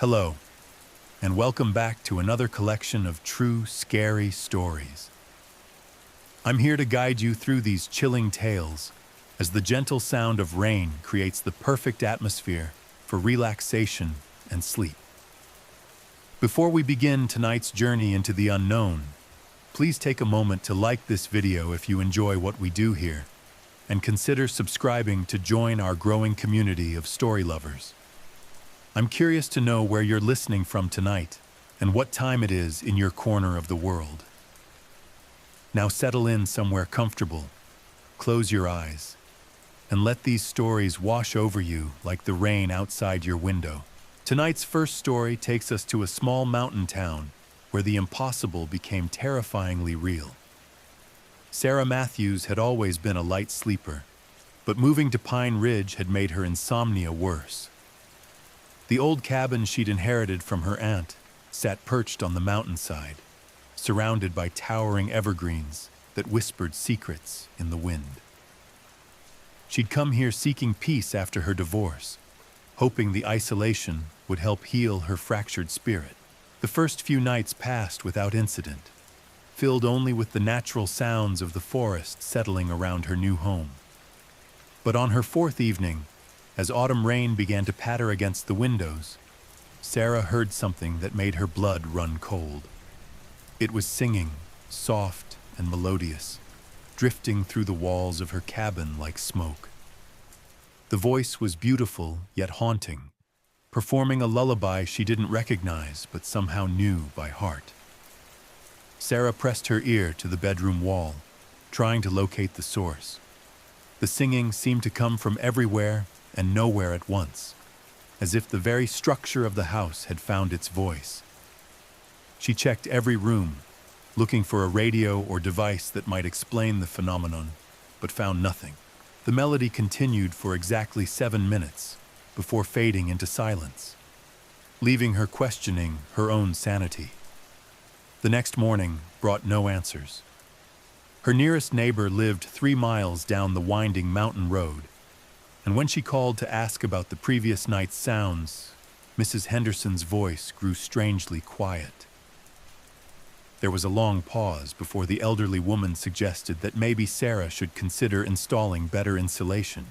Hello, and welcome back to another collection of true, scary stories. I'm here to guide you through these chilling tales, as the gentle sound of rain creates the perfect atmosphere for relaxation and sleep. Before we begin tonight's journey into the unknown, please take a moment to like this video if you enjoy what we do here, and consider subscribing to join our growing community of story lovers. I'm curious to know where you're listening from tonight and what time it is in your corner of the world. Now settle in somewhere comfortable, close your eyes, and let these stories wash over you like the rain outside your window. Tonight's first story takes us to a small mountain town where the impossible became terrifyingly real. Sarah Matthews had always been a light sleeper, but moving to Pine Ridge had made her insomnia worse. The old cabin she'd inherited from her aunt sat perched on the mountainside, surrounded by towering evergreens that whispered secrets in the wind. She'd come here seeking peace after her divorce, hoping the isolation would help heal her fractured spirit. The first few nights passed without incident, filled only with the natural sounds of the forest settling around her new home. But on her fourth evening, as autumn rain began to patter against the windows, Sarah heard something that made her blood run cold. It was singing, soft and melodious, drifting through the walls of her cabin like smoke. The voice was beautiful yet haunting, performing a lullaby she didn't recognize but somehow knew by heart. Sarah pressed her ear to the bedroom wall, trying to locate the source. The singing seemed to come from everywhere and nowhere at once, as if the very structure of the house had found its voice. She checked every room, looking for a radio or device that might explain the phenomenon, but found nothing. The melody continued for exactly 7 minutes before fading into silence, leaving her questioning her own sanity. The next morning brought no answers. Her nearest neighbor lived 3 miles down the winding mountain road, and when she called to ask about the previous night's sounds, Mrs. Henderson's voice grew strangely quiet. There was a long pause before the elderly woman suggested that maybe Sarah should consider installing better insulation.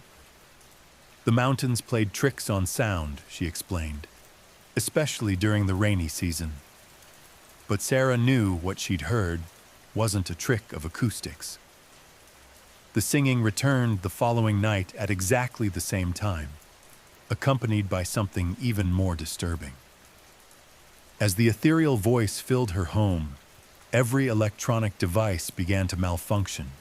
The mountains played tricks on sound, she explained, especially during the rainy season. But Sarah knew what she'd heard wasn't a trick of acoustics. The singing returned the following night at exactly the same time, accompanied by something even more disturbing. As the ethereal voice filled her home, every electronic device began to malfunction.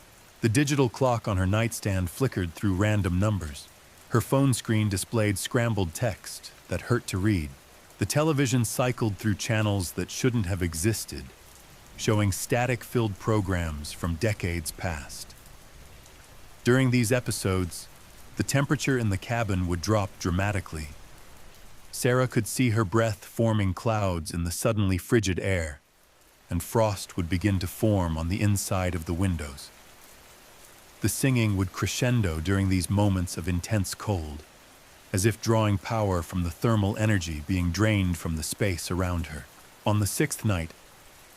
The digital clock on her nightstand flickered through random numbers. Her phone screen displayed scrambled text that hurt to read. The television cycled through channels that shouldn't have existed, showing static-filled programs from decades past. During these episodes, the temperature in the cabin would drop dramatically. Sarah could see her breath forming clouds in the suddenly frigid air, and frost would begin to form on the inside of the windows. The singing would crescendo during these moments of intense cold, as if drawing power from the thermal energy being drained from the space around her. On the 6th night,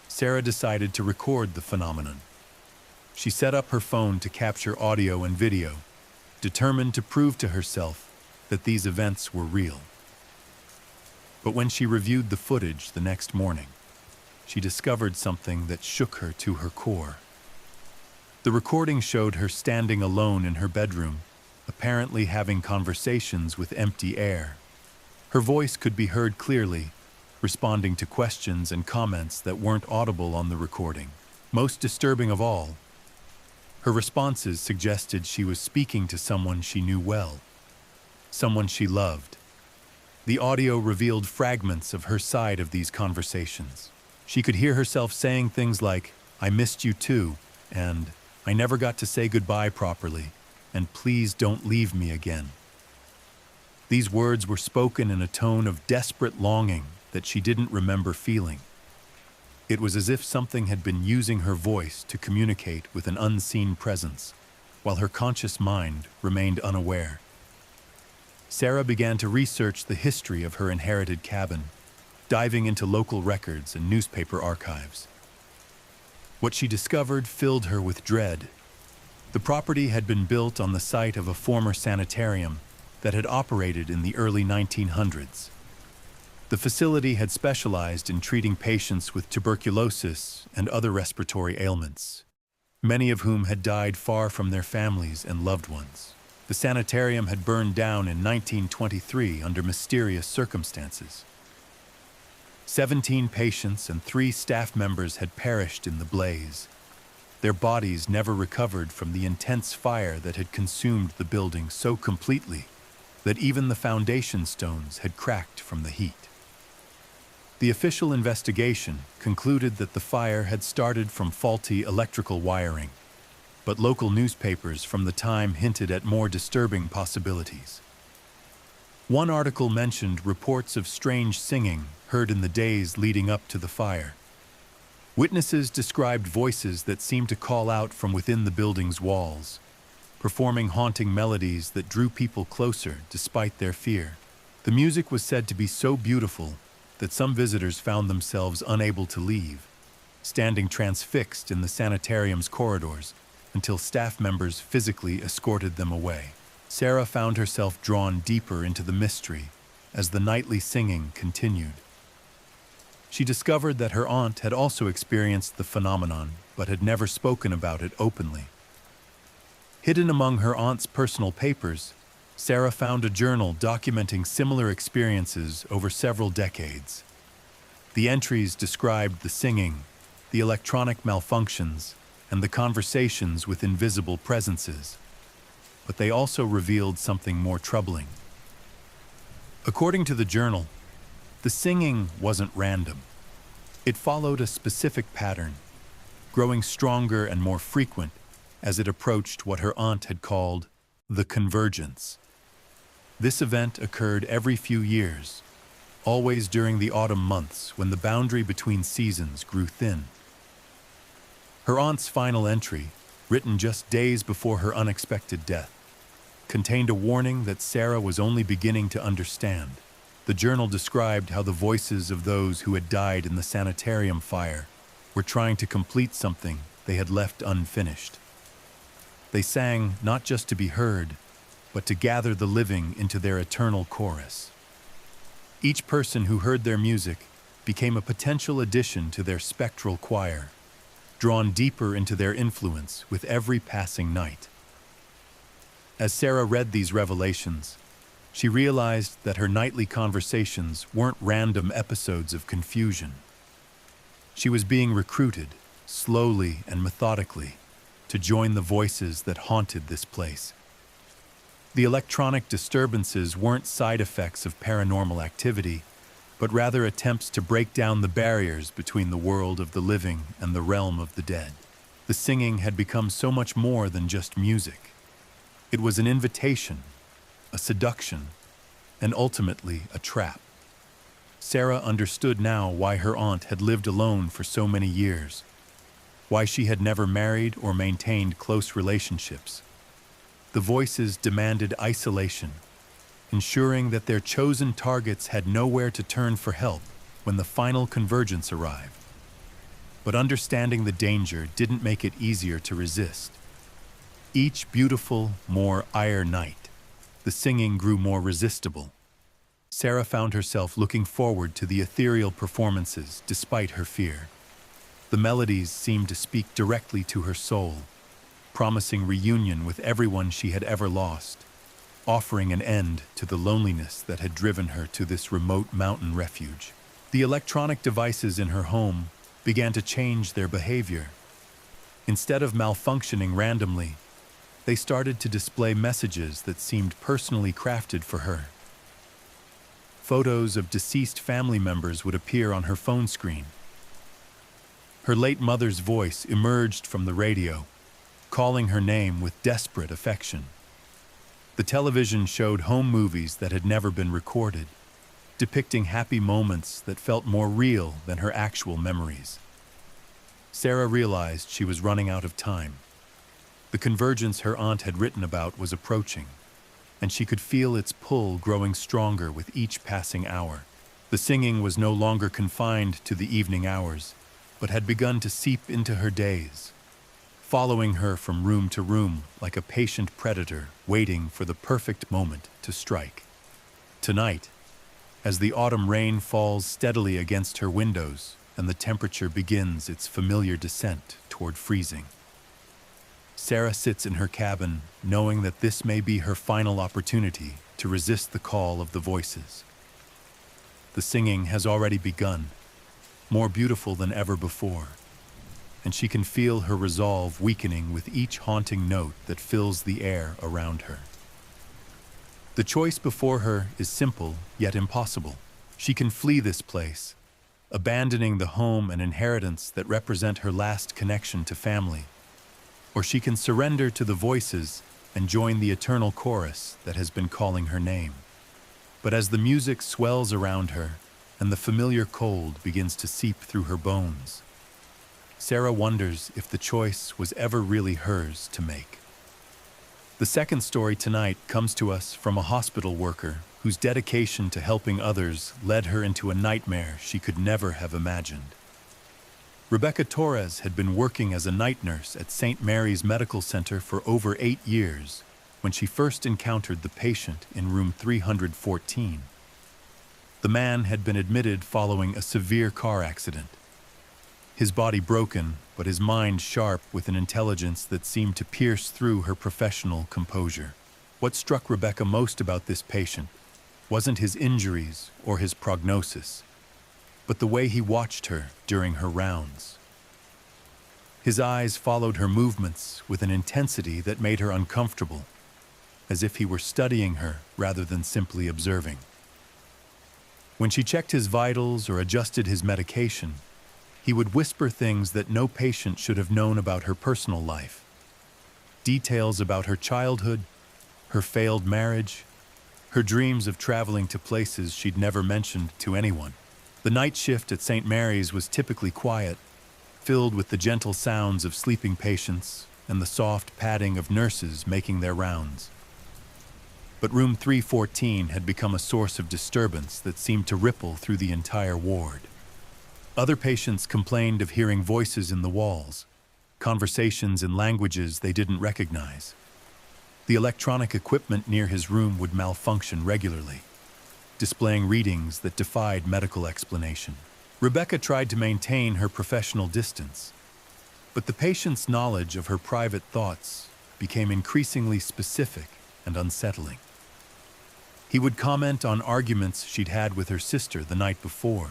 Sarah decided to record the phenomenon. She set up her phone to capture audio and video, determined to prove to herself that these events were real. But when she reviewed the footage the next morning, she discovered something that shook her to her core. The recording showed her standing alone in her bedroom, apparently having conversations with empty air. Her voice could be heard clearly, responding to questions and comments that weren't audible on the recording. Most disturbing of all, her responses suggested she was speaking to someone she knew well, someone she loved. The audio revealed fragments of her side of these conversations. She could hear herself saying things like, "I missed you too," and "I never got to say goodbye properly, and please don't leave me again." These words were spoken in a tone of desperate longing that she didn't remember feeling. It was as if something had been using her voice to communicate with an unseen presence, while her conscious mind remained unaware. Sarah began to research the history of her inherited cabin, diving into local records and newspaper archives. What she discovered filled her with dread. The property had been built on the site of a former sanitarium that had operated in the early 1900s. The facility had specialized in treating patients with tuberculosis and other respiratory ailments, many of whom had died far from their families and loved ones. The sanitarium had burned down in 1923 under mysterious circumstances. 17 patients and 3 staff members had perished in the blaze. Their bodies never recovered from the intense fire that had consumed the building so completely that even the foundation stones had cracked from the heat. The official investigation concluded that the fire had started from faulty electrical wiring, but local newspapers from the time hinted at more disturbing possibilities. One article mentioned reports of strange singing heard in the days leading up to the fire. Witnesses described voices that seemed to call out from within the building's walls, performing haunting melodies that drew people closer despite their fear. The music was said to be so beautiful that some visitors found themselves unable to leave, standing transfixed in the sanitarium's corridors until staff members physically escorted them away. Sarah found herself drawn deeper into the mystery as the nightly singing continued. She discovered that her aunt had also experienced the phenomenon, but had never spoken about it openly. Hidden among her aunt's personal papers, Sarah found a journal documenting similar experiences over several decades. The entries described the singing, the electronic malfunctions, and the conversations with invisible presences. But they also revealed something more troubling. According to the journal, the singing wasn't random. It followed a specific pattern, growing stronger and more frequent as it approached what her aunt had called the convergence. This event occurred every few years, always during the autumn months when the boundary between seasons grew thin. Her aunt's final entry, written just days before her unexpected death, contained a warning that Sarah was only beginning to understand. The journal described how the voices of those who had died in the sanitarium fire were trying to complete something they had left unfinished. They sang not just to be heard, but to gather the living into their eternal chorus. Each person who heard their music became a potential addition to their spectral choir, drawn deeper into their influence with every passing night. As Sarah read these revelations, she realized that her nightly conversations weren't random episodes of confusion. She was being recruited, slowly and methodically, to join the voices that haunted this place. The electronic disturbances weren't side effects of paranormal activity, but rather attempts to break down the barriers between the world of the living and the realm of the dead. The singing had become so much more than just music. It was an invitation, a seduction, and ultimately a trap. Sarah understood now why her aunt had lived alone for so many years, why she had never married or maintained close relationships. The voices demanded isolation, ensuring that their chosen targets had nowhere to turn for help when the final convergence arrived. But understanding the danger didn't make it easier to resist. Each beautiful, more dire night, the singing grew more resistible. Sarah found herself looking forward to the ethereal performances despite her fear. The melodies seemed to speak directly to her soul, promising reunion with everyone she had ever lost, offering an end to the loneliness that had driven her to this remote mountain refuge. The electronic devices in her home began to change their behavior. Instead of malfunctioning randomly, they started to display messages that seemed personally crafted for her. Photos of deceased family members would appear on her phone screen. Her late mother's voice emerged from the radio, calling her name with desperate affection. The television showed home movies that had never been recorded, depicting happy moments that felt more real than her actual memories. Sarah realized she was running out of time. The convergence her aunt had written about was approaching, and she could feel its pull growing stronger with each passing hour. The singing was no longer confined to the evening hours, but had begun to seep into her days, following her from room to room like a patient predator waiting for the perfect moment to strike. Tonight, as the autumn rain falls steadily against her windows and the temperature begins its familiar descent toward freezing, Sarah sits in her cabin knowing that this may be her final opportunity to resist the call of the voices. The singing has already begun, more beautiful than ever before, and she can feel her resolve weakening with each haunting note that fills the air around her. The choice before her is simple yet impossible. She can flee this place, abandoning the home and inheritance that represent her last connection to family, or she can surrender to the voices and join the eternal chorus that has been calling her name. But as the music swells around her and the familiar cold begins to seep through her bones, Sarah wonders if the choice was ever really hers to make. The second story tonight comes to us from a hospital worker whose dedication to helping others led her into a nightmare she could never have imagined. Rebecca Torres had been working as a night nurse at St. Mary's Medical Center for over 8 years when she first encountered the patient in room 314. The man had been admitted following a severe car accident. His body broken, but his mind sharp with an intelligence that seemed to pierce through her professional composure. What struck Rebecca most about this patient wasn't his injuries or his prognosis, but the way he watched her during her rounds. His eyes followed her movements with an intensity that made her uncomfortable, as if he were studying her rather than simply observing. When she checked his vitals or adjusted his medication, he would whisper things that no patient should have known about her personal life. Details about her childhood, her failed marriage, her dreams of traveling to places she'd never mentioned to anyone. The night shift at St. Mary's was typically quiet, filled with the gentle sounds of sleeping patients and the soft padding of nurses making their rounds. But room 314 had become a source of disturbance that seemed to ripple through the entire ward. Other patients complained of hearing voices in the walls, conversations in languages they didn't recognize. The electronic equipment near his room would malfunction regularly, displaying readings that defied medical explanation. Rebecca tried to maintain her professional distance, but the patient's knowledge of her private thoughts became increasingly specific and unsettling. He would comment on arguments she'd had with her sister the night before,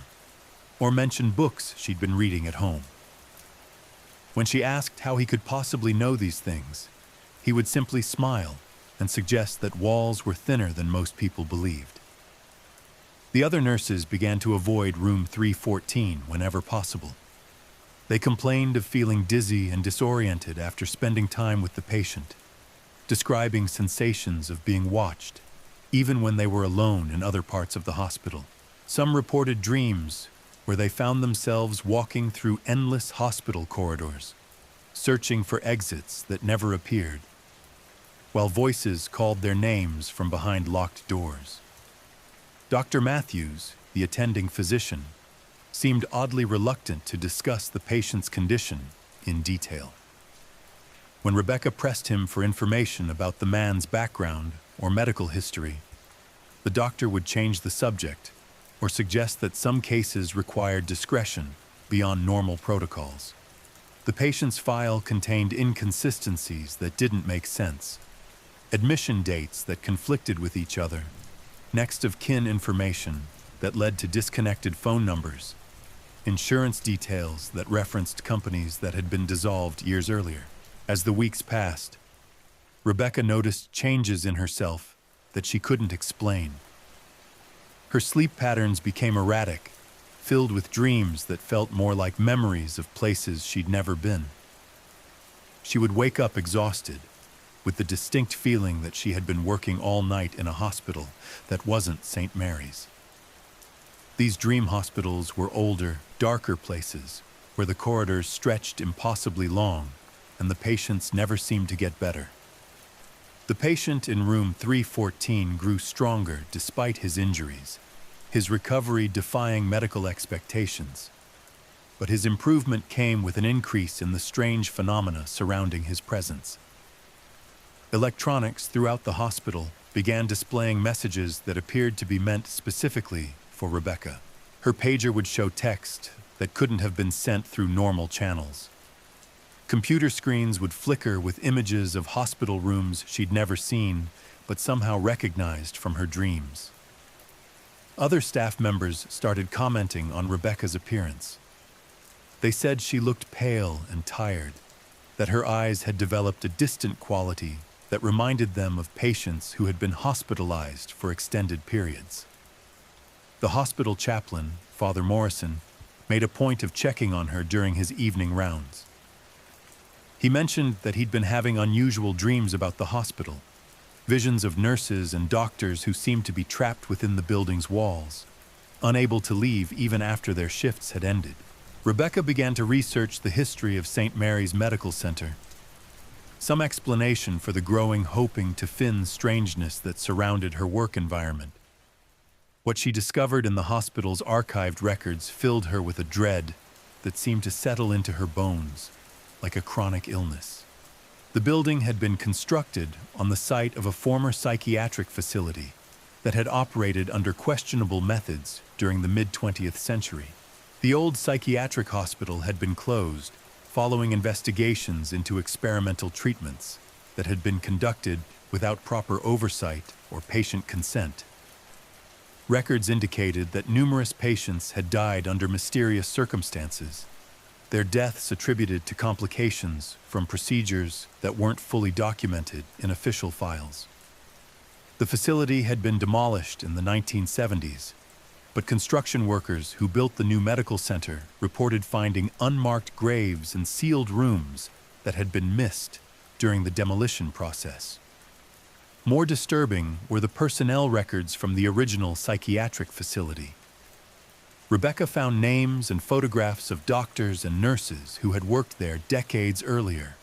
or mention books she'd been reading at home. When she asked how he could possibly know these things, he would simply smile and suggest that walls were thinner than most people believed. The other nurses began to avoid room 314 whenever possible. They complained of feeling dizzy and disoriented after spending time with the patient, describing sensations of being watched, even when they were alone in other parts of the hospital. Some reported dreams where they found themselves walking through endless hospital corridors, searching for exits that never appeared, while voices called their names from behind locked doors. Dr. Matthews, the attending physician, seemed oddly reluctant to discuss the patient's condition in detail. When Rebecca pressed him for information about the man's background or medical history, the doctor would change the subject or suggest that some cases required discretion beyond normal protocols. The patient's file contained inconsistencies that didn't make sense, admission dates that conflicted with each other, next of kin information that led to disconnected phone numbers, insurance details that referenced companies that had been dissolved years earlier. As the weeks passed, Rebecca noticed changes in herself that she couldn't explain. Her sleep patterns became erratic, filled with dreams that felt more like memories of places she'd never been. She would wake up exhausted, with the distinct feeling that she had been working all night in a hospital that wasn't St. Mary's. These dream hospitals were older, darker places where the corridors stretched impossibly long and the patients never seemed to get better. The patient in room 314 grew stronger despite his injuries, his recovery defying medical expectations. But his improvement came with an increase in the strange phenomena surrounding his presence. Electronics throughout the hospital began displaying messages that appeared to be meant specifically for Rebecca. Her pager would show text that couldn't have been sent through normal channels. Computer screens would flicker with images of hospital rooms she'd never seen, but somehow recognized from her dreams. Other staff members started commenting on Rebecca's appearance. They said she looked pale and tired, that her eyes had developed a distant quality that reminded them of patients who had been hospitalized for extended periods. The hospital chaplain, Father Morrison, made a point of checking on her during his evening rounds. He mentioned that he'd been having unusual dreams about the hospital, visions of nurses and doctors who seemed to be trapped within the building's walls, unable to leave even after their shifts had ended. Rebecca began to research the history of St. Mary's Medical Center, some explanation for the growing hoping to fin strangeness that surrounded her work environment. What she discovered in the hospital's archived records filled her with a dread that seemed to settle into her bones, like a chronic illness. The building had been constructed on the site of a former psychiatric facility that had operated under questionable methods during the mid-20th century. The old psychiatric hospital had been closed following investigations into experimental treatments that had been conducted without proper oversight or patient consent. Records indicated that numerous patients had died under mysterious circumstances, their deaths attributed to complications from procedures that weren't fully documented in official files. The facility had been demolished in the 1970s, but construction workers who built the new medical center reported finding unmarked graves and sealed rooms that had been missed during the demolition process. More disturbing were the personnel records from the original psychiatric facility. Rebecca found names and photographs of doctors and nurses who had worked there decades earlier,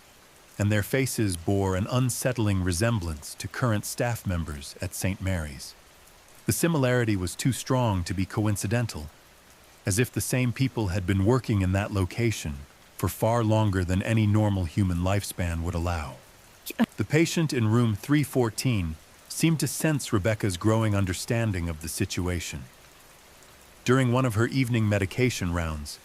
and their faces bore an unsettling resemblance to current staff members at St. Mary's. The similarity was too strong to be coincidental, as if the same people had been working in that location for far longer than any normal human lifespan would allow. The patient in room 314 seemed to sense Rebecca's growing understanding of the situation. During one of her evening medication rounds,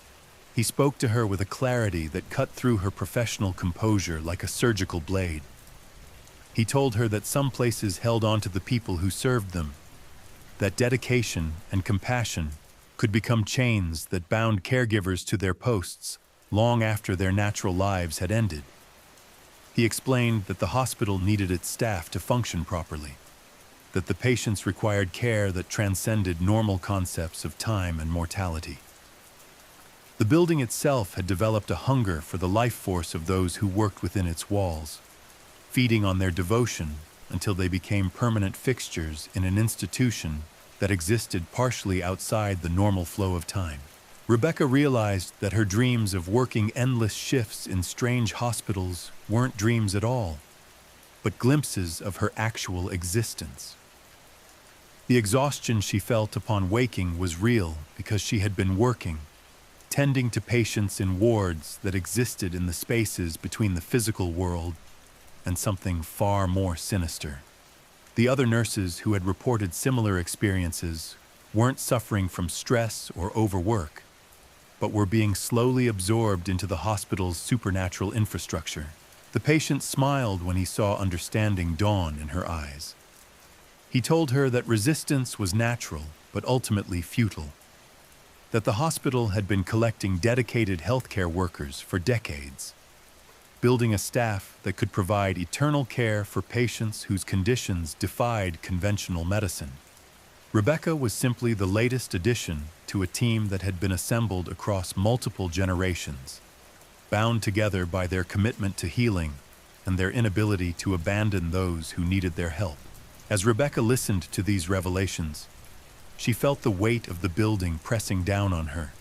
he spoke to her with a clarity that cut through her professional composure like a surgical blade. He told her that some places held on to the people who served them, that dedication and compassion could become chains that bound caregivers to their posts long after their natural lives had ended. He explained that the hospital needed its staff to function properly, that the patients required care that transcended normal concepts of time and mortality. The building itself had developed a hunger for the life force of those who worked within its walls, feeding on their devotion until they became permanent fixtures in an institution that existed partially outside the normal flow of time. Rebecca realized that her dreams of working endless shifts in strange hospitals weren't dreams at all, but glimpses of her actual existence. The exhaustion she felt upon waking was real because she had been working, tending to patients in wards that existed in the spaces between the physical world and something far more sinister. The other nurses who had reported similar experiences weren't suffering from stress or overwork, but were being slowly absorbed into the hospital's supernatural infrastructure. The patient smiled when he saw understanding dawn in her eyes. He told her that resistance was natural, but ultimately futile, that the hospital had been collecting dedicated healthcare workers for decades, building a staff that could provide eternal care for patients whose conditions defied conventional medicine. Rebecca was simply the latest addition to a team that had been assembled across multiple generations, bound together by their commitment to healing and their inability to abandon those who needed their help. As Rebecca listened to these revelations, she felt the weight of the building pressing down on her,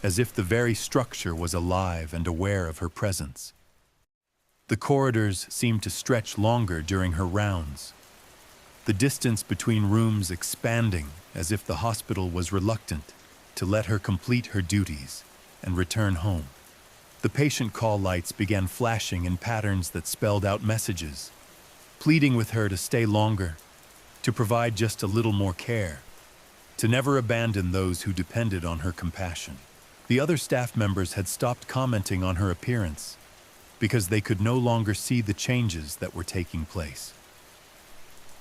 as if the very structure was alive and aware of her presence. The corridors seemed to stretch longer during her rounds, the distance between rooms expanding as if the hospital was reluctant to let her complete her duties and return home. The patient call lights began flashing in patterns that spelled out messages, pleading with her to stay longer, to provide just a little more care, to never abandon those who depended on her compassion. The other staff members had stopped commenting on her appearance because they could no longer see the changes that were taking place.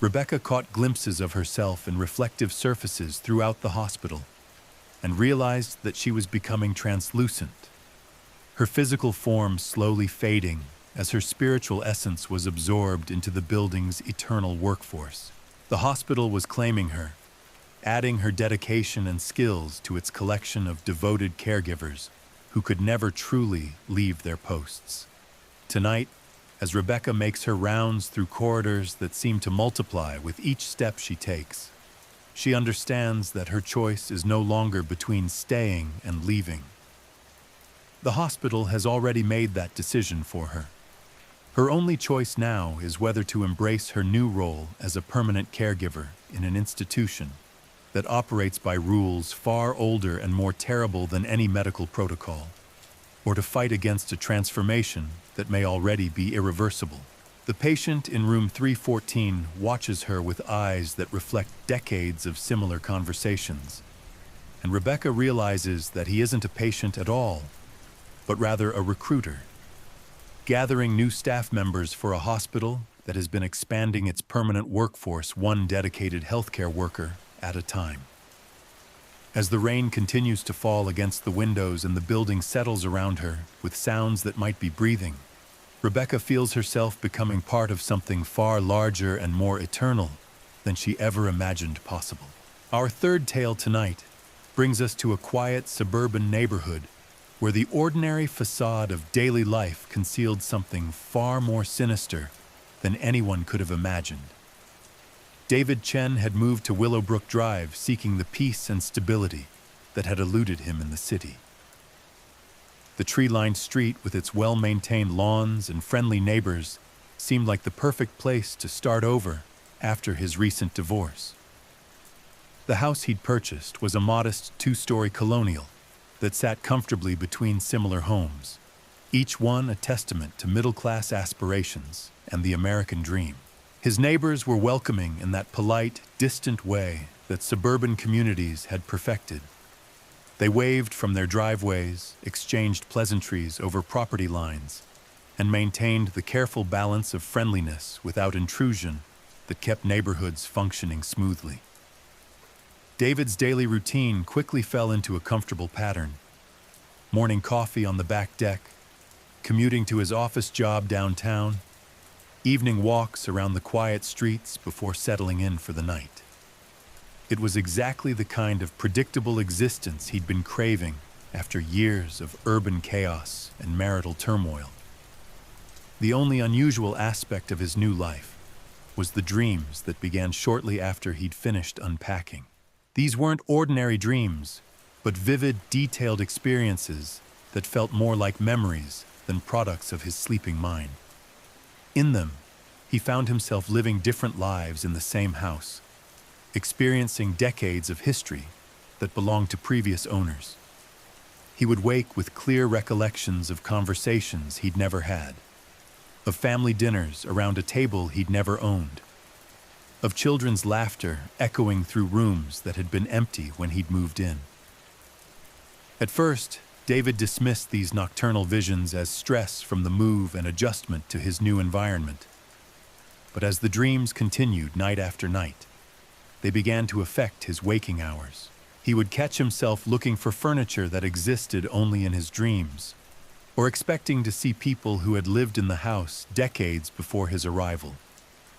Rebecca caught glimpses of herself in reflective surfaces throughout the hospital and realized that she was becoming translucent, her physical form slowly fading as her spiritual essence was absorbed into the building's eternal workforce. The hospital was claiming her, adding her dedication and skills to its collection of devoted caregivers who could never truly leave their posts. Tonight, as Rebecca makes her rounds through corridors that seem to multiply with each step she takes, she understands that her choice is no longer between staying and leaving. The hospital has already made that decision for her. Her only choice now is whether to embrace her new role as a permanent caregiver in an institution that operates by rules far older and more terrible than any medical protocol, or to fight against a transformation that may already be irreversible. The patient in room 314 watches her with eyes that reflect decades of similar conversations, and Rebecca realizes that he isn't a patient at all, but rather a recruiter, gathering new staff members for a hospital that has been expanding its permanent workforce one dedicated healthcare worker at a time. As the rain continues to fall against the windows and the building settles around her with sounds that might be breathing, Rebecca feels herself becoming part of something far larger and more eternal than she ever imagined possible. Our third tale tonight brings us to a quiet suburban neighborhood where the ordinary facade of daily life concealed something far more sinister than anyone could have imagined. David Chen had moved to Willowbrook Drive seeking the peace and stability that had eluded him in the city. The tree-lined street with its well-maintained lawns and friendly neighbors seemed like the perfect place to start over after his recent divorce. The house he'd purchased was a modest two-story colonial that sat comfortably between similar homes, each one a testament to middle-class aspirations and the American dream. His neighbors were welcoming in that polite, distant way that suburban communities had perfected. They waved from their driveways, exchanged pleasantries over property lines, and maintained the careful balance of friendliness without intrusion that kept neighborhoods functioning smoothly. David's daily routine quickly fell into a comfortable pattern. Morning coffee on the back deck, commuting to his office job downtown, evening walks around the quiet streets before settling in for the night. It was exactly the kind of predictable existence he'd been craving after years of urban chaos and marital turmoil. The only unusual aspect of his new life was the dreams that began shortly after he'd finished unpacking. These weren't ordinary dreams, but vivid, detailed experiences that felt more like memories than products of his sleeping mind. In them, he found himself living different lives in the same house, experiencing decades of history that belonged to previous owners. He would wake with clear recollections of conversations he'd never had, of family dinners around a table he'd never owned, of children's laughter echoing through rooms that had been empty when he'd moved in. At first, David dismissed these nocturnal visions as stress from the move and adjustment to his new environment. But as the dreams continued night after night, they began to affect his waking hours. He would catch himself looking for furniture that existed only in his dreams, or expecting to see people who had lived in the house decades before his arrival.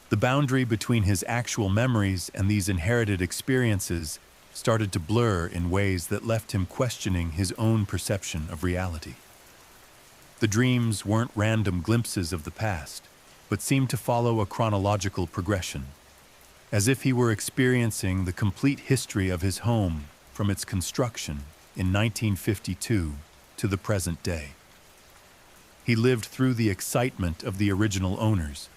The boundary between his actual memories and these inherited experiences started to blur in ways that left him questioning his own perception of reality. The dreams weren't random glimpses of the past, but seemed to follow a chronological progression, as if he were experiencing the complete history of his home from its construction in 1952 to the present day. He lived through the excitement of the original owners,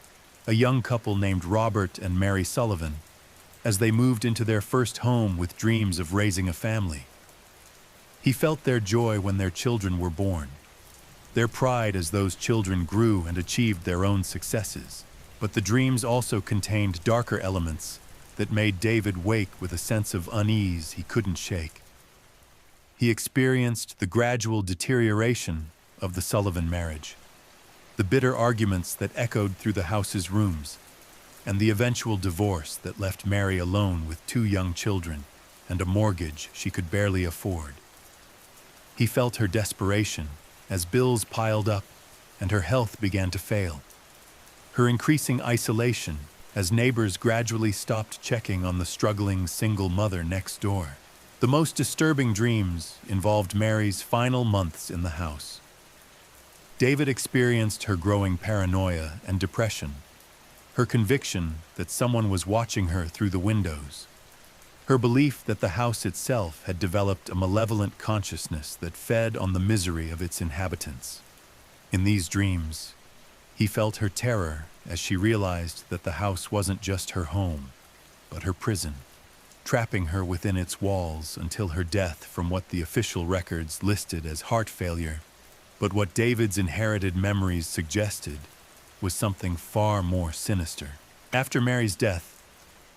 a young couple named Robert and Mary Sullivan, as they moved into their first home with dreams of raising a family. He felt their joy when their children were born, their pride as those children grew and achieved their own successes. But the dreams also contained darker elements that made David wake with a sense of unease he couldn't shake. He experienced the gradual deterioration of the Sullivan marriage, the bitter arguments that echoed through the house's rooms, and the eventual divorce that left Mary alone with 2 young children and a mortgage she could barely afford. He felt her desperation as bills piled up and her health began to fail, her increasing isolation as neighbors gradually stopped checking on the struggling single mother next door. The most disturbing dreams involved Mary's final months in the house. David experienced her growing paranoia and depression, her conviction that someone was watching her through the windows, her belief that the house itself had developed a malevolent consciousness that fed on the misery of its inhabitants. In these dreams, he felt her terror as she realized that the house wasn't just her home, but her prison, trapping her within its walls until her death from what the official records listed as heart failure. But what David's inherited memories suggested was something far more sinister. After Mary's death,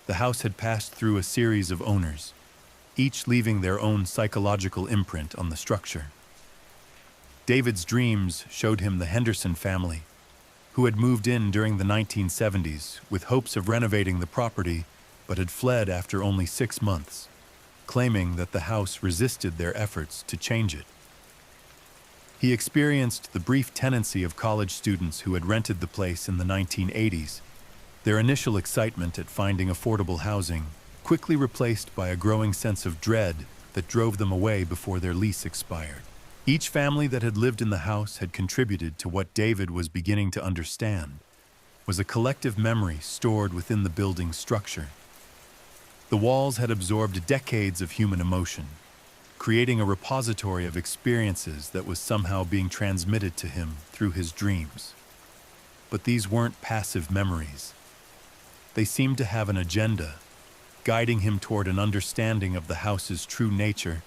the house had passed through a series of owners, each leaving their own psychological imprint on the structure. David's dreams showed him the Henderson family, who had moved in during the 1970s with hopes of renovating the property, but had fled after only 6 months, claiming that the house resisted their efforts to change it. He experienced the brief tenancy of college students who had rented the place in the 1980s, their initial excitement at finding affordable housing quickly replaced by a growing sense of dread that drove them away before their lease expired. Each family that had lived in the house had contributed to what David was beginning to understand was a collective memory stored within the building's structure. The walls had absorbed decades of human emotion, creating a repository of experiences that was somehow being transmitted to him through his dreams. But these weren't passive memories. They seemed to have an agenda, guiding him toward an understanding of the house's true nature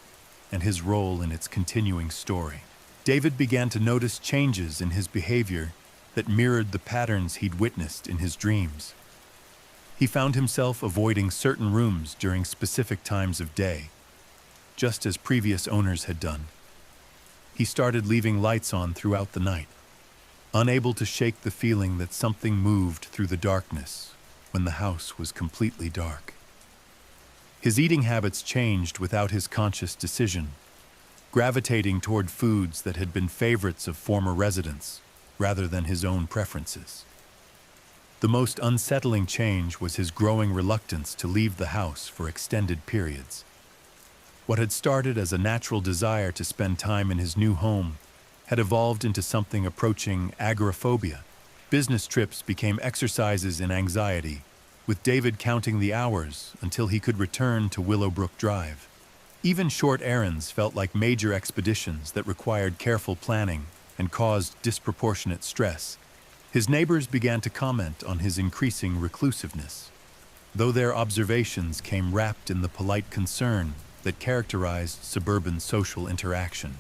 and his role in its continuing story. David began to notice changes in his behavior that mirrored the patterns he'd witnessed in his dreams. He found himself avoiding certain rooms during specific times of day, just as previous owners had done. He started leaving lights on throughout the night, unable to shake the feeling that something moved through the darkness when the house was completely dark. His eating habits changed without his conscious decision, gravitating toward foods that had been favorites of former residents rather than his own preferences. The most unsettling change was his growing reluctance to leave the house for extended periods. What had started as a natural desire to spend time in his new home had evolved into something approaching agoraphobia. Business trips became exercises in anxiety, with David counting the hours until he could return to Willowbrook Drive. Even short errands felt like major expeditions that required careful planning and caused disproportionate stress. His neighbors began to comment on his increasing reclusiveness, though their observations came wrapped in the polite concern that characterized suburban social interaction.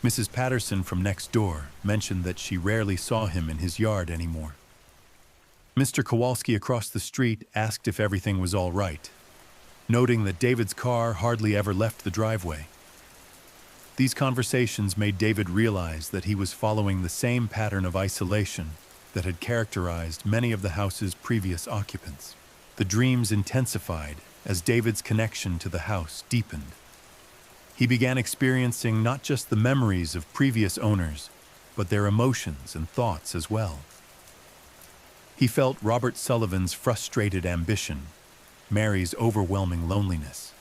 Mrs. Patterson from next door mentioned that she rarely saw him in his yard anymore. Mr. Kowalski across the street asked if everything was all right, noting that David's car hardly ever left the driveway. These conversations made David realize that he was following the same pattern of isolation that had characterized many of the house's previous occupants. The dreams intensified as David's connection to the house deepened. He began experiencing not just the memories of previous owners, but their emotions and thoughts as well. He felt Robert Sullivan's frustrated ambition, Mary's overwhelming loneliness,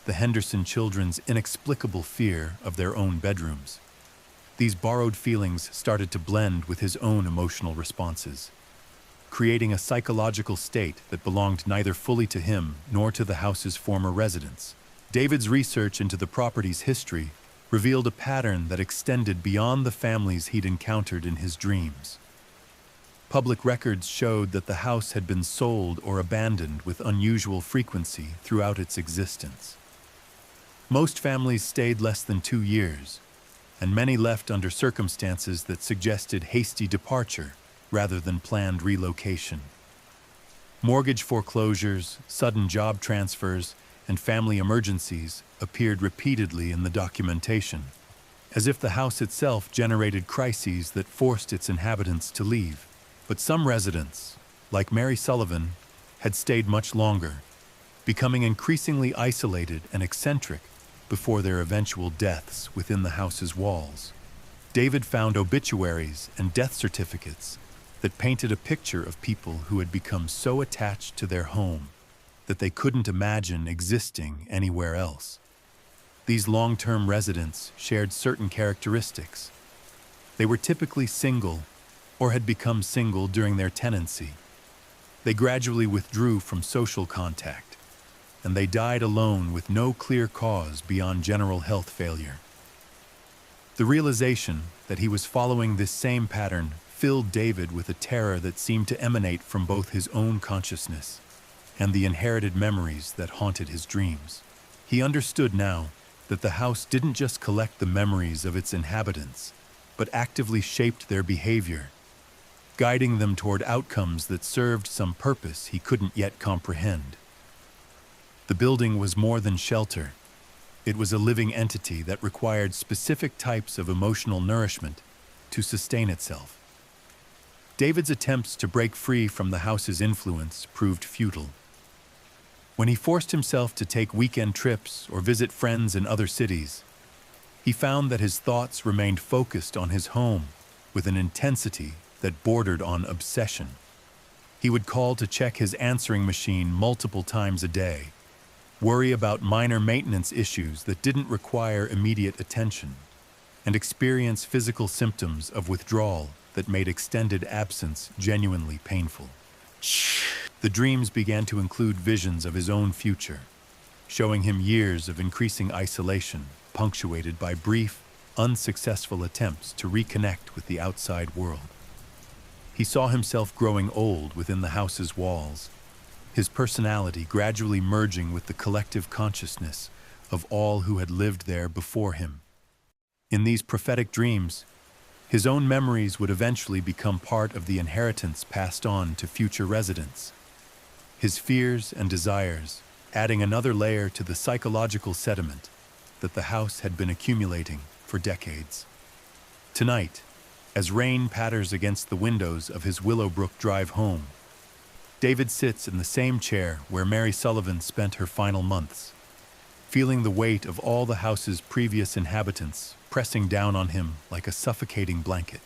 the Henderson children's inexplicable fear of their own bedrooms. These borrowed feelings started to blend with his own emotional responses, creating a psychological state that belonged neither fully to him nor to the house's former residents. David's research into the property's history revealed a pattern that extended beyond the families he'd encountered in his dreams. Public records showed that the house had been sold or abandoned with unusual frequency throughout its existence. Most families stayed less than 2 years, and many left under circumstances that suggested hasty departure rather than planned relocation. Mortgage foreclosures, sudden job transfers, and family emergencies appeared repeatedly in the documentation, as if the house itself generated crises that forced its inhabitants to leave. But some residents, like Mary Sullivan, had stayed much longer, becoming increasingly isolated and eccentric before their eventual deaths within the house's walls. David found obituaries and death certificates that painted a picture of people who had become so attached to their home that they couldn't imagine existing anywhere else. These long-term residents shared certain characteristics. They were typically single or had become single during their tenancy. They gradually withdrew from social contact, and they died alone with no clear cause beyond general health failure. The realization that he was following this same pattern filled David with a terror that seemed to emanate from both his own consciousness and the inherited memories that haunted his dreams. He understood now that the house didn't just collect the memories of its inhabitants, but actively shaped their behavior, guiding them toward outcomes that served some purpose he couldn't yet comprehend. The building was more than shelter. It was a living entity that required specific types of emotional nourishment to sustain itself. David's attempts to break free from the house's influence proved futile. When he forced himself to take weekend trips or visit friends in other cities, he found that his thoughts remained focused on his home with an intensity that bordered on obsession. He would call to check his answering machine multiple times a day, worry about minor maintenance issues that didn't require immediate attention, and experience physical symptoms of withdrawal that made extended absence genuinely painful. The dreams began to include visions of his own future, showing him years of increasing isolation, punctuated by brief, unsuccessful attempts to reconnect with the outside world. He saw himself growing old within the house's walls, his personality gradually merging with the collective consciousness of all who had lived there before him. In these prophetic dreams, his own memories would eventually become part of the inheritance passed on to future residents. His fears and desires, adding another layer to the psychological sediment that the house had been accumulating for decades. Tonight, as rain patters against the windows of his Willowbrook Drive home, David sits in the same chair where Mary Sullivan spent her final months, feeling the weight of all the house's previous inhabitants pressing down on him like a suffocating blanket.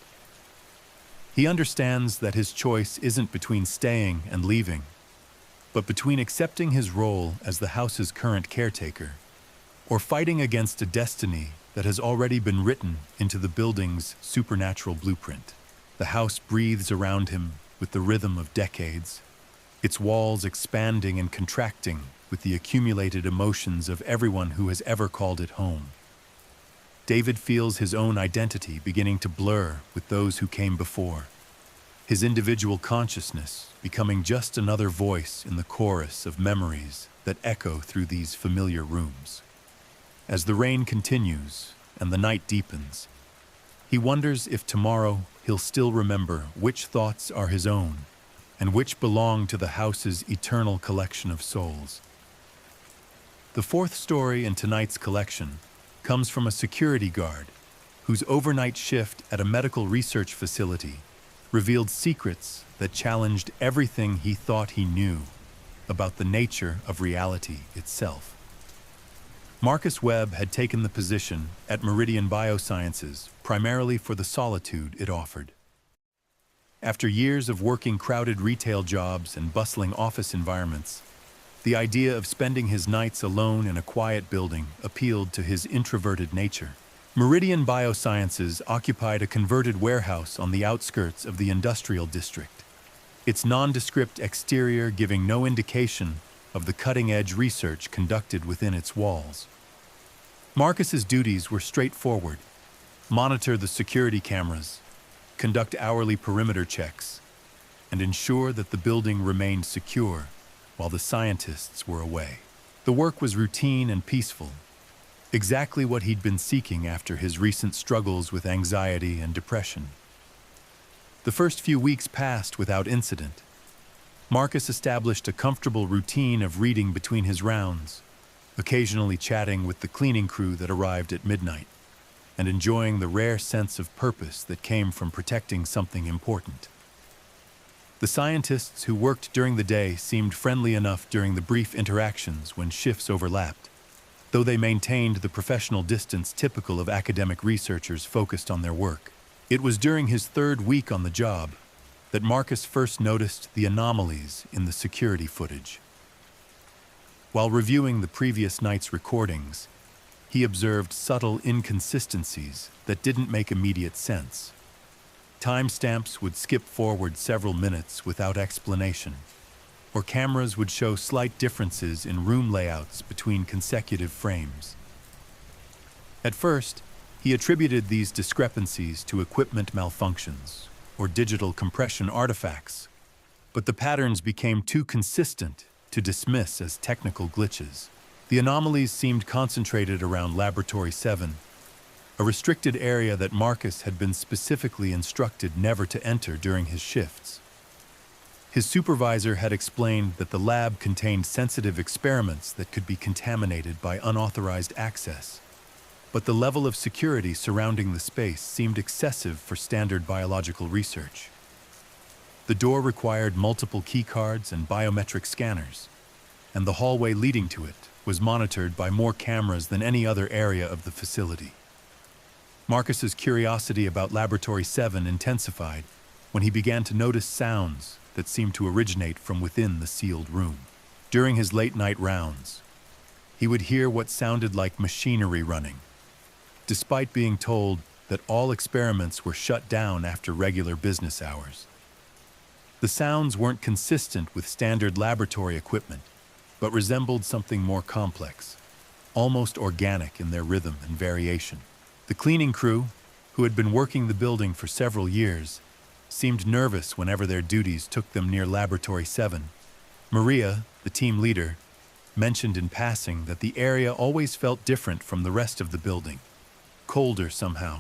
He understands that his choice isn't between staying and leaving, but between accepting his role as the house's current caretaker or fighting against a destiny that has already been written into the building's supernatural blueprint. The house breathes around him with the rhythm of decades, its walls expanding and contracting with the accumulated emotions of everyone who has ever called it home. David feels his own identity beginning to blur with those who came before, his individual consciousness becoming just another voice in the chorus of memories that echo through these familiar rooms. As the rain continues and the night deepens, he wonders if tomorrow he'll still remember which thoughts are his own and which belong to the house's eternal collection of souls. The fourth story in tonight's collection comes from a security guard whose overnight shift at a medical research facility revealed secrets that challenged everything he thought he knew about the nature of reality itself. Marcus Webb had taken the position at Meridian Biosciences primarily for the solitude it offered. After years of working crowded retail jobs and bustling office environments, the idea of spending his nights alone in a quiet building appealed to his introverted nature. Meridian Biosciences occupied a converted warehouse on the outskirts of the industrial district, its nondescript exterior giving no indication of the cutting-edge research conducted within its walls. Marcus's duties were straightforward: monitor the security cameras, conduct hourly perimeter checks, and ensure that the building remained secure while the scientists were away. The work was routine and peaceful, exactly what he'd been seeking after his recent struggles with anxiety and depression. The first few weeks passed without incident. Marcus established a comfortable routine of reading between his rounds, occasionally chatting with the cleaning crew that arrived at midnight, and enjoying the rare sense of purpose that came from protecting something important. The scientists who worked during the day seemed friendly enough during the brief interactions when shifts overlapped, though they maintained the professional distance typical of academic researchers focused on their work. It was during his third week on the job that Marcus first noticed the anomalies in the security footage. While reviewing the previous night's recordings, he observed subtle inconsistencies that didn't make immediate sense. Timestamps would skip forward several minutes without explanation, or cameras would show slight differences in room layouts between consecutive frames. At first, he attributed these discrepancies to equipment malfunctions or digital compression artifacts, but the patterns became too consistent to dismiss as technical glitches. The anomalies seemed concentrated around Laboratory 7, a restricted area that Marcus had been specifically instructed never to enter during his shifts. His supervisor had explained that the lab contained sensitive experiments that could be contaminated by unauthorized access, but the level of security surrounding the space seemed excessive for standard biological research. The door required multiple keycards and biometric scanners, and the hallway leading to it was monitored by more cameras than any other area of the facility. Marcus's curiosity about Laboratory 7 intensified when he began to notice sounds that seemed to originate from within the sealed room. During his late-night rounds, he would hear what sounded like machinery running, despite being told that all experiments were shut down after regular business hours. The sounds weren't consistent with standard laboratory equipment, but resembled something more complex, almost organic in their rhythm and variation. The cleaning crew, who had been working the building for several years, seemed nervous whenever their duties took them near Laboratory 7. Maria, the team leader, mentioned in passing that the area always felt different from the rest of the building, colder somehow,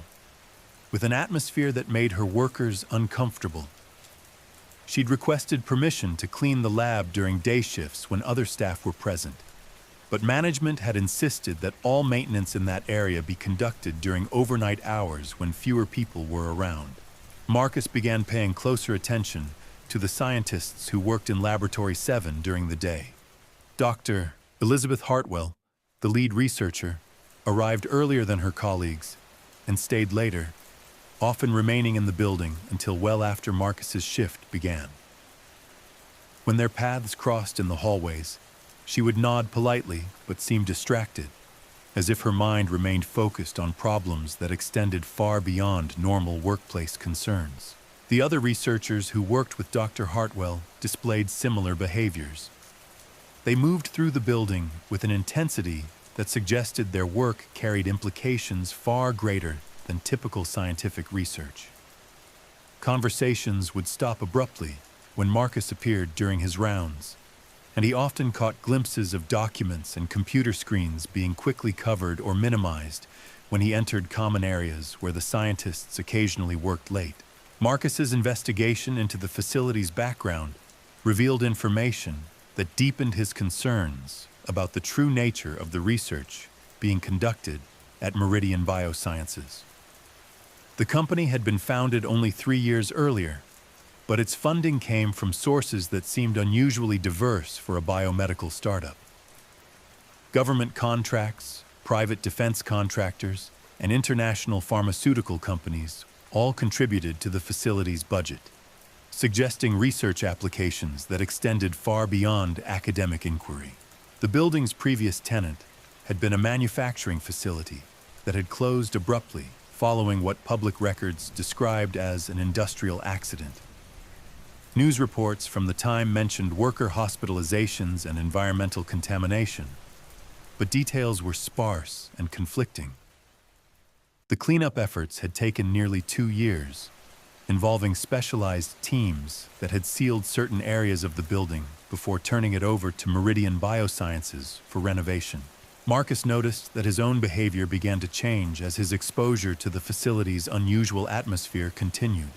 with an atmosphere that made her workers uncomfortable. She'd requested permission to clean the lab during day shifts when other staff were present, but management had insisted that all maintenance in that area be conducted during overnight hours when fewer people were around. Marcus began paying closer attention to the scientists who worked in Laboratory 7 during the day. Dr. Elizabeth Hartwell, the lead researcher, arrived earlier than her colleagues and stayed later, often remaining in the building until well after Marcus's shift began. When their paths crossed in the hallways, she would nod politely but seem distracted, as if her mind remained focused on problems that extended far beyond normal workplace concerns. The other researchers who worked with Dr. Hartwell displayed similar behaviors. They moved through the building with an intensity that suggested their work carried implications far greater than typical scientific research. Conversations would stop abruptly when Marcus appeared during his rounds, and he often caught glimpses of documents and computer screens being quickly covered or minimized when he entered common areas where the scientists occasionally worked late. Marcus's investigation into the facility's background revealed information that deepened his concerns about the true nature of the research being conducted at Meridian Biosciences. The company had been founded only 3 years earlier, but its funding came from sources that seemed unusually diverse for a biomedical startup. Government contracts, private defense contractors, and international pharmaceutical companies all contributed to the facility's budget, suggesting research applications that extended far beyond academic inquiry. The building's previous tenant had been a manufacturing facility that had closed abruptly following what public records described as an industrial accident. News reports from the time mentioned worker hospitalizations and environmental contamination, but details were sparse and conflicting. The cleanup efforts had taken nearly 2 years, involving specialized teams that had sealed certain areas of the building before turning it over to Meridian Biosciences for renovation. Marcus noticed that his own behavior began to change as his exposure to the facility's unusual atmosphere continued.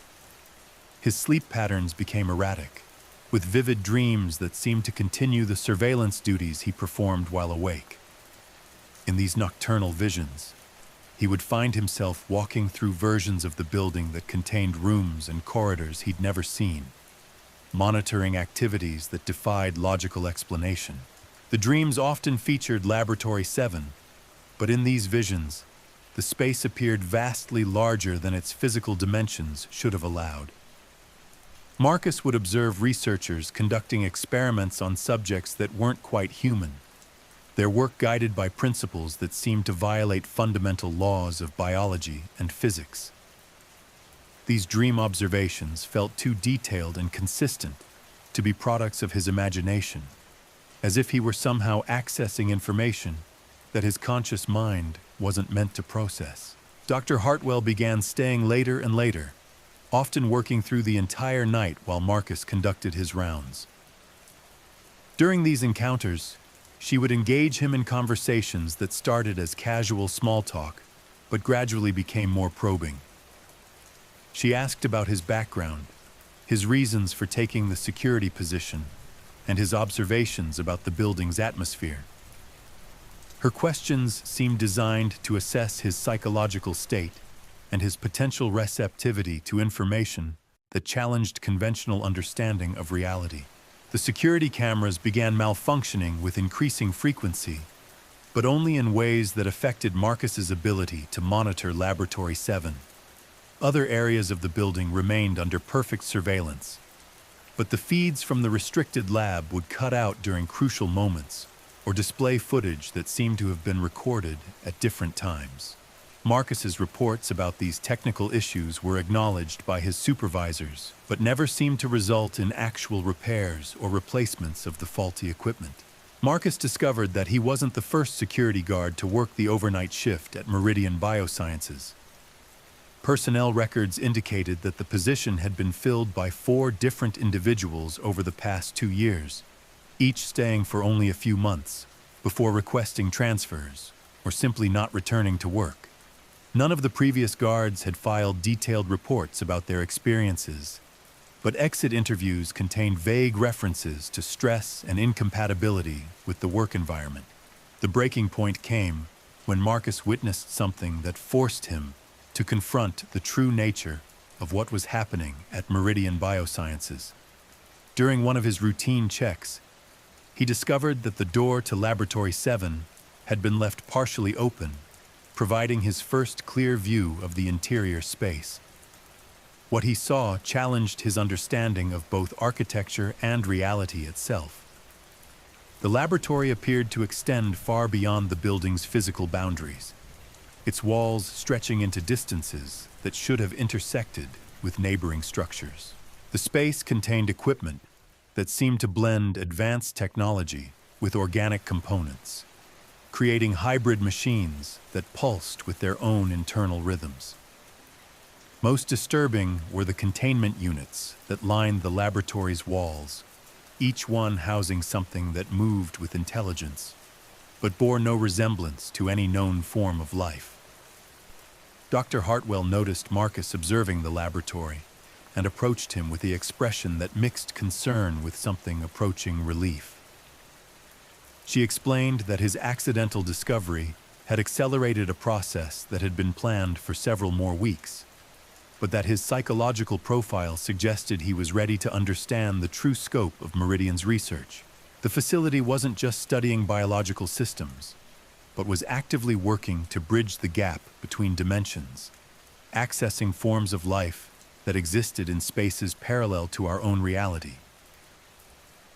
His sleep patterns became erratic, with vivid dreams that seemed to continue the surveillance duties he performed while awake. In these nocturnal visions, he would find himself walking through versions of the building that contained rooms and corridors he'd never seen, monitoring activities that defied logical explanation. The dreams often featured Laboratory 7, but in these visions, the space appeared vastly larger than its physical dimensions should have allowed. Marcus would observe researchers conducting experiments on subjects that weren't quite human, their work guided by principles that seemed to violate fundamental laws of biology and physics. These dream observations felt too detailed and consistent to be products of his imagination, as if he were somehow accessing information that his conscious mind wasn't meant to process. Dr. Hartwell began staying later and later, often working through the entire night while Marcus conducted his rounds. During these encounters, she would engage him in conversations that started as casual small talk, but gradually became more probing. She asked about his background, his reasons for taking the security position, and his observations about the building's atmosphere. Her questions seemed designed to assess his psychological state and his potential receptivity to information that challenged conventional understanding of reality. The security cameras began malfunctioning with increasing frequency, but only in ways that affected Marcus's ability to monitor Laboratory 7. Other areas of the building remained under perfect surveillance, but the feeds from the restricted lab would cut out during crucial moments or display footage that seemed to have been recorded at different times. Marcus's reports about these technical issues were acknowledged by his supervisors, but never seemed to result in actual repairs or replacements of the faulty equipment. Marcus discovered that he wasn't the first security guard to work the overnight shift at Meridian Biosciences. Personnel records indicated that the position had been filled by 4 different individuals over the past 2 years, each staying for only a few months before requesting transfers or simply not returning to work. None of the previous guards had filed detailed reports about their experiences, but exit interviews contained vague references to stress and incompatibility with the work environment. The breaking point came when Marcus witnessed something that forced him to confront the true nature of what was happening at Meridian Biosciences. During one of his routine checks, he discovered that the door to Laboratory 7 had been left partially open, providing his first clear view of the interior space. What he saw challenged his understanding of both architecture and reality itself. The laboratory appeared to extend far beyond the building's physical boundaries, its walls stretching into distances that should have intersected with neighboring structures. The space contained equipment that seemed to blend advanced technology with organic components, creating hybrid machines that pulsed with their own internal rhythms. Most disturbing were the containment units that lined the laboratory's walls, each one housing something that moved with intelligence, but bore no resemblance to any known form of life. Dr. Hartwell noticed Marcus observing the laboratory and approached him with the expression that mixed concern with something approaching relief. She explained that his accidental discovery had accelerated a process that had been planned for several more weeks, but that his psychological profile suggested he was ready to understand the true scope of Meridian's research. The facility wasn't just studying biological systems, but was actively working to bridge the gap between dimensions, accessing forms of life that existed in spaces parallel to our own reality.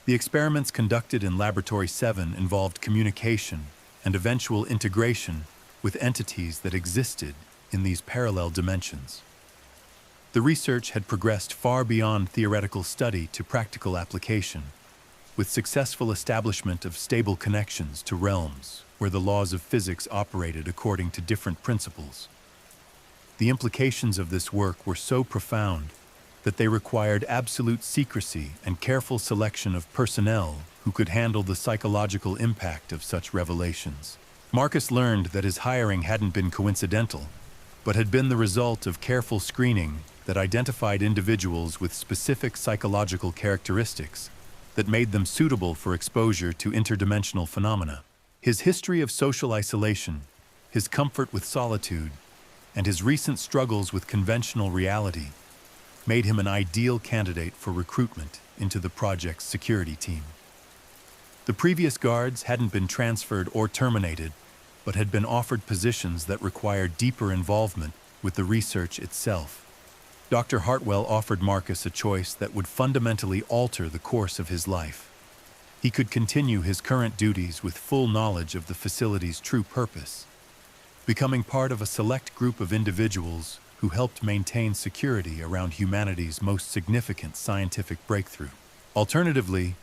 The experiments conducted in Laboratory 7 involved communication and eventual integration with entities that existed in these parallel dimensions. The research had progressed far beyond theoretical study to practical application, with successful establishment of stable connections to realms where the laws of physics operated according to different principles. The implications of this work were so profound that they required absolute secrecy and careful selection of personnel who could handle the psychological impact of such revelations. Marcus learned that his hiring hadn't been coincidental, but had been the result of careful screening that identified individuals with specific psychological characteristics that made them suitable for exposure to interdimensional phenomena. His history of social isolation, his comfort with solitude, and his recent struggles with conventional reality made him an ideal candidate for recruitment into the project's security team. The previous guards hadn't been transferred or terminated, but had been offered positions that required deeper involvement with the research itself. Dr. Hartwell offered Marcus a choice that would fundamentally alter the course of his life. He could continue his current duties with full knowledge of the facility's true purpose, becoming part of a select group of individuals who helped maintain security around humanity's most significant scientific breakthrough. Alternatively,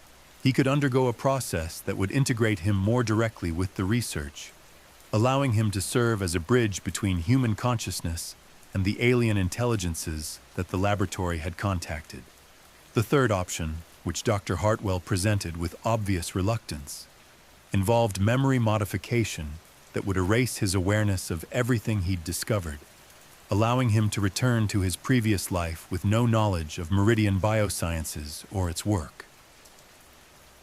he could undergo a process that would integrate him more directly with the research, allowing him to serve as a bridge between human consciousness and the alien intelligences that the laboratory had contacted. The third option, which Dr. Hartwell presented with obvious reluctance, involved memory modification that would erase his awareness of everything he'd discovered, allowing him to return to his previous life with no knowledge of Meridian Biosciences or its work.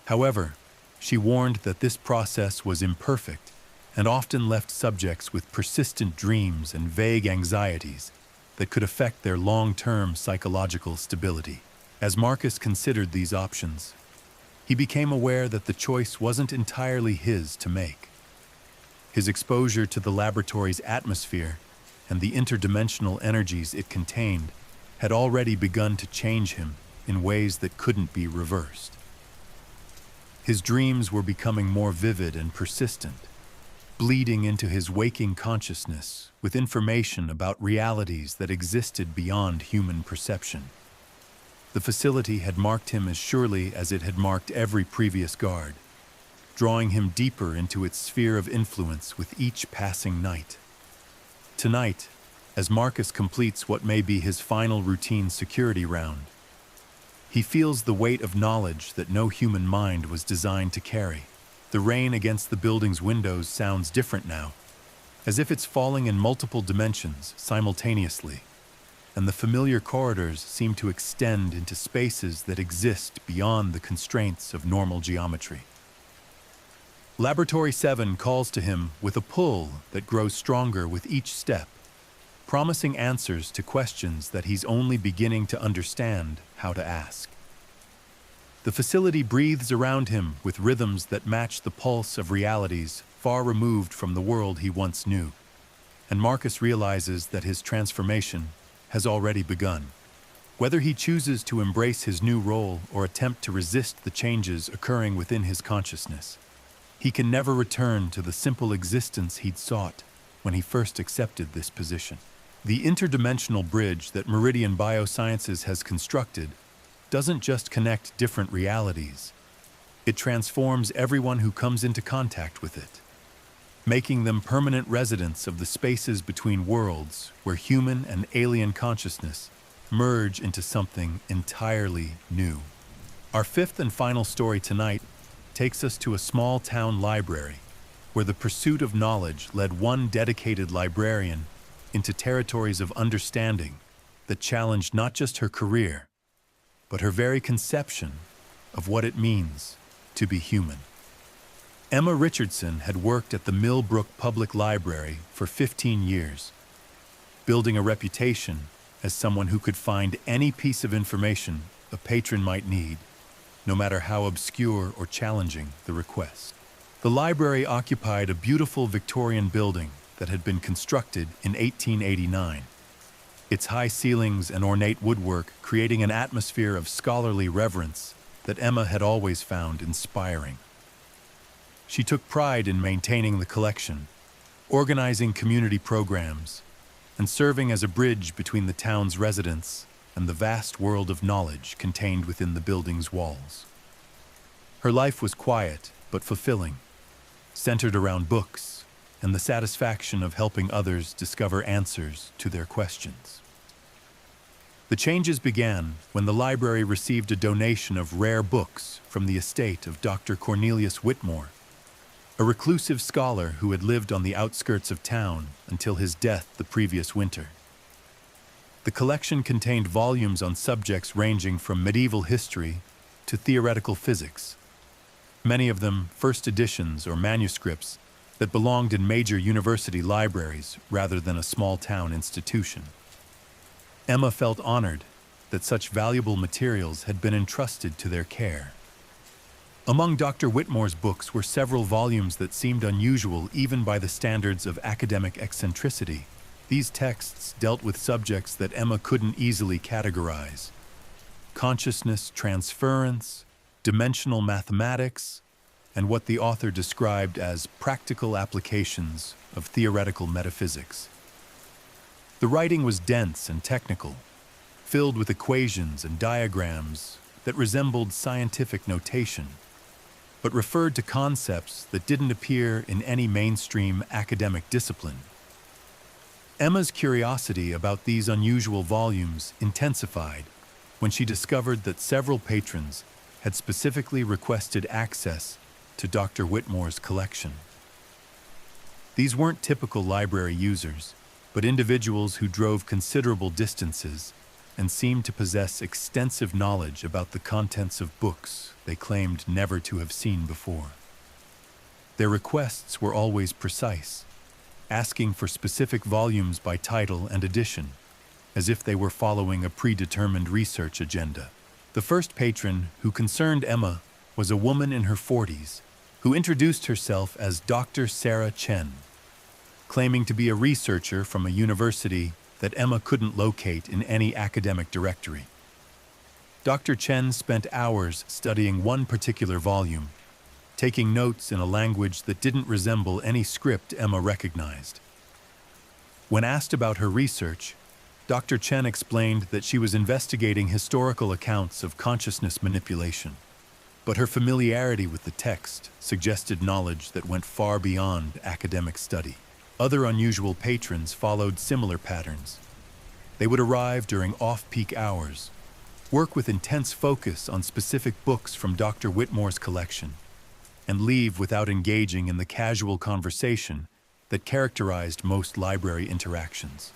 However, she warned that this process was imperfect and often left subjects with persistent dreams and vague anxieties that could affect their long-term psychological stability. As Marcus considered these options, he became aware that the choice wasn't entirely his to make. His exposure to the laboratory's atmosphere and the interdimensional energies it contained had already begun to change him in ways that couldn't be reversed. His dreams were becoming more vivid and persistent, bleeding into his waking consciousness with information about realities that existed beyond human perception. The facility had marked him as surely as it had marked every previous guard, drawing him deeper into its sphere of influence with each passing night. Tonight, as Marcus completes what may be his final routine security round, he feels the weight of knowledge that no human mind was designed to carry. The rain against the building's windows sounds different now, as if it's falling in multiple dimensions simultaneously, and the familiar corridors seem to extend into spaces that exist beyond the constraints of normal geometry. Laboratory 7 calls to him with a pull that grows stronger with each step, promising answers to questions that he's only beginning to understand how to ask. The facility breathes around him with rhythms that match the pulse of realities far removed from the world he once knew, and Marcus realizes that his transformation has already begun. Whether he chooses to embrace his new role or attempt to resist the changes occurring within his consciousness, he can never return to the simple existence he'd sought when he first accepted this position. The interdimensional bridge that Meridian Biosciences has constructed doesn't just connect different realities. It transforms everyone who comes into contact with it, making them permanent residents of the spaces between worlds where human and alien consciousness merge into something entirely new. Our fifth and final story tonight takes us to a small town library where the pursuit of knowledge led one dedicated librarian into territories of understanding that challenged not just her career, but her very conception of what it means to be human. Emma Richardson had worked at the Millbrook Public Library for 15 years, building a reputation as someone who could find any piece of information a patron might need, no matter how obscure or challenging the request. The library occupied a beautiful Victorian building that had been constructed in 1889, its high ceilings and ornate woodwork creating an atmosphere of scholarly reverence that Emma had always found inspiring. She took pride in maintaining the collection, organizing community programs, and serving as a bridge between the town's residents and the vast world of knowledge contained within the building's walls. Her life was quiet but fulfilling, centered around books and the satisfaction of helping others discover answers to their questions. The The changes began when the library received a donation of rare books from the estate of Dr. Cornelius Whitmore, a reclusive scholar who had lived on the outskirts of town until his death the previous winter. The collection contained volumes on subjects ranging from medieval history to theoretical physics, many of them first editions or manuscripts that belonged in major university libraries rather than a small-town institution. Emma felt honored that such valuable materials had been entrusted to their care. Among Dr. Whitmore's books were several volumes that seemed unusual even by the standards of academic eccentricity. These texts dealt with subjects that Emma couldn't easily categorize: consciousness transference, dimensional mathematics, and what the author described as practical applications of theoretical metaphysics. The writing was dense and technical, filled with equations and diagrams that resembled scientific notation, but referred to concepts that didn't appear in any mainstream academic discipline. Emma's curiosity about these unusual volumes intensified when she discovered that several patrons had specifically requested access to Dr. Whitmore's collection. These weren't typical library users, but individuals who drove considerable distances and seemed to possess extensive knowledge about the contents of books they claimed never to have seen before. Their requests were always precise, asking for specific volumes by title and edition, as if they were following a predetermined research agenda. The first patron who concerned Emma was a woman in her 40s who introduced herself as Dr. Sarah Chen, claiming to be a researcher from a university that Emma couldn't locate in any academic directory. Dr. Chen spent hours studying one particular volume, taking notes in a language that didn't resemble any script Emma recognized. When asked about her research, Dr. Chen explained that she was investigating historical accounts of consciousness manipulation, but her familiarity with the text suggested knowledge that went far beyond academic study. Other unusual patrons followed similar patterns. They would arrive during off-peak hours, work with intense focus on specific books from Dr. Whitmore's collection, and leave without engaging in the casual conversation that characterized most library interactions.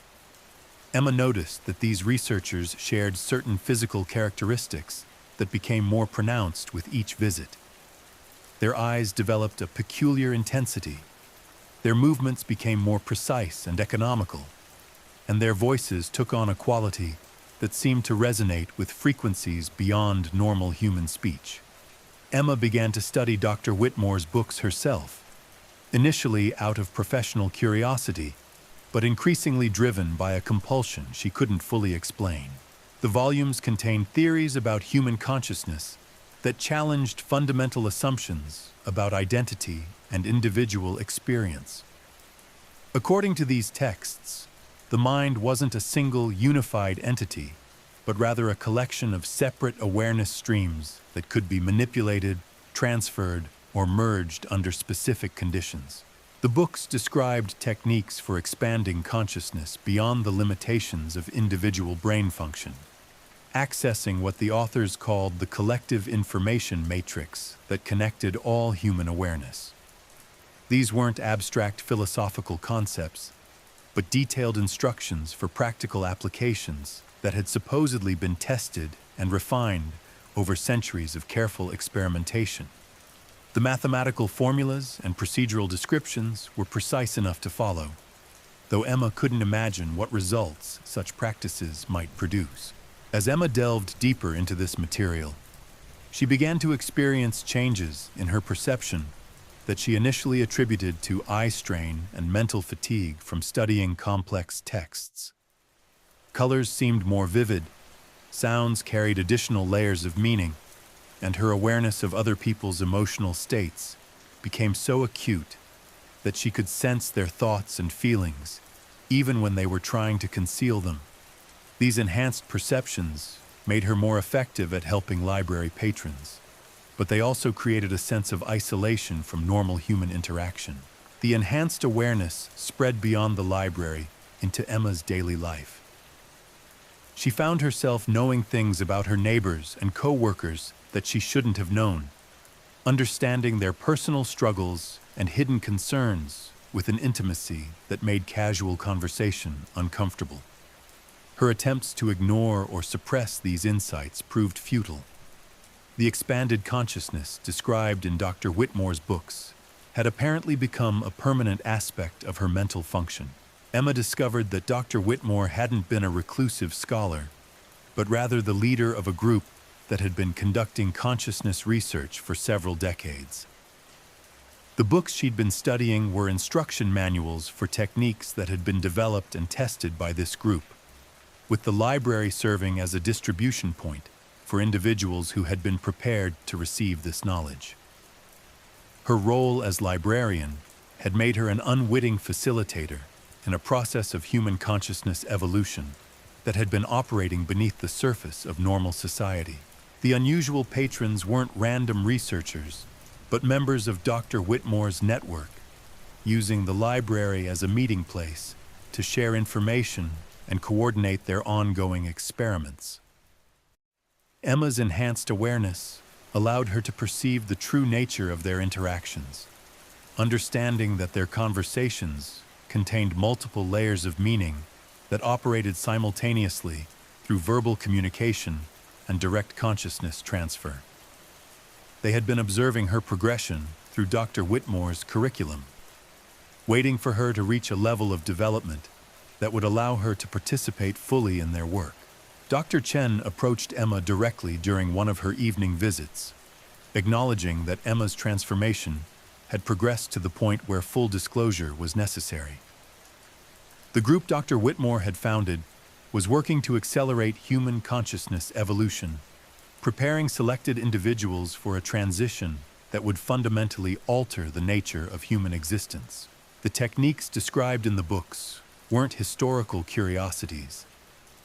Emma noticed that these researchers shared certain physical characteristics that became more pronounced with each visit. Their eyes developed a peculiar intensity, their movements became more precise and economical, and their voices took on a quality that seemed to resonate with frequencies beyond normal human speech. Emma began to study Dr. Whitmore's books herself, initially out of professional curiosity, but increasingly driven by a compulsion she couldn't fully explain. The volumes contained theories about human consciousness that challenged fundamental assumptions about identity and individual experience. According to these texts, the mind wasn't a single unified entity, but rather a collection of separate awareness streams that could be manipulated, transferred, or merged under specific conditions. The books described techniques for expanding consciousness beyond the limitations of individual brain function, accessing what the authors called the collective information matrix that connected all human awareness. These weren't abstract philosophical concepts, but detailed instructions for practical applications that had supposedly been tested and refined over centuries of careful experimentation. The mathematical formulas and procedural descriptions were precise enough to follow, though Emma couldn't imagine what results such practices might produce. As Emma delved deeper into this material, she began to experience changes in her perception that she initially attributed to eye strain and mental fatigue from studying complex texts. Colors seemed more vivid, sounds carried additional layers of meaning, and her awareness of other people's emotional states became so acute that she could sense their thoughts and feelings, even when they were trying to conceal them. These enhanced perceptions made her more effective at helping library patrons, but they also created a sense of isolation from normal human interaction. The enhanced awareness spread beyond the library into Emma's daily life. She found herself knowing things about her neighbors and co-workers that she shouldn't have known, understanding their personal struggles and hidden concerns with an intimacy that made casual conversation uncomfortable. Her attempts to ignore or suppress these insights proved futile. The expanded consciousness described in Dr. Whitmore's books had apparently become a permanent aspect of her mental function. Emma discovered that Dr. Whitmore hadn't been a reclusive scholar, but rather the leader of a group that had been conducting consciousness research for several decades. The books she'd been studying were instruction manuals for techniques that had been developed and tested by this group, with the library serving as a distribution point for individuals who had been prepared to receive this knowledge. Her role as librarian had made her an unwitting facilitator in a process of human consciousness evolution that had been operating beneath the surface of normal society. The unusual patrons weren't random researchers, but members of Dr. Whitmore's network, using the library as a meeting place to share information and coordinate their ongoing experiments. Emma's enhanced awareness allowed her to perceive the true nature of their interactions, understanding that their conversations contained multiple layers of meaning that operated simultaneously through verbal communication and direct consciousness transfer. They had been observing her progression through Dr. Whitmore's curriculum, waiting for her to reach a level of development that would allow her to participate fully in their work. Dr. Chen approached Emma directly during one of her evening visits, acknowledging that Emma's transformation had progressed to the point where full disclosure was necessary. The group Dr. Whitmore had founded was working to accelerate human consciousness evolution, preparing selected individuals for a transition that would fundamentally alter the nature of human existence. The techniques described in the books weren't historical curiosities,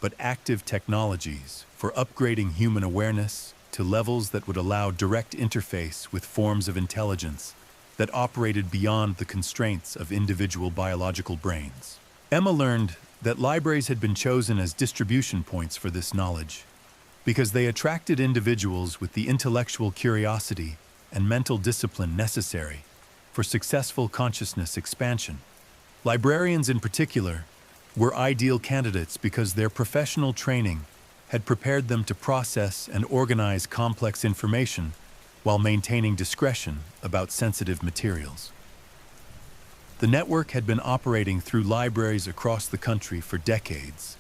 but active technologies for upgrading human awareness to levels that would allow direct interface with forms of intelligence that operated beyond the constraints of individual biological brains. Emma learned that libraries had been chosen as distribution points for this knowledge because they attracted individuals with the intellectual curiosity and mental discipline necessary for successful consciousness expansion. Librarians in particular were ideal candidates because their professional training had prepared them to process and organize complex information while maintaining discretion about sensitive materials. The network had been operating through libraries across the country for decades,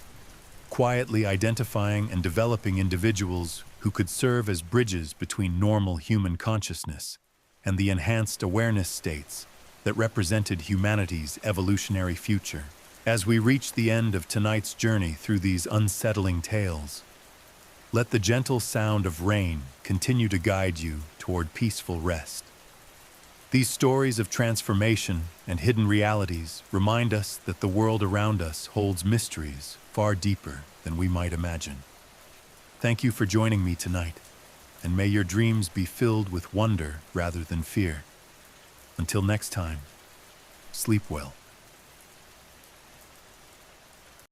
quietly identifying and developing individuals who could serve as bridges between normal human consciousness and the enhanced awareness states that represented humanity's evolutionary future. As we reach the end of tonight's journey through these unsettling tales, let the gentle sound of rain continue to guide you toward peaceful rest. These stories of transformation and hidden realities remind us that the world around us holds mysteries far deeper than we might imagine. Thank you for joining me tonight, and may your dreams be filled with wonder rather than fear. Until next time, sleep well.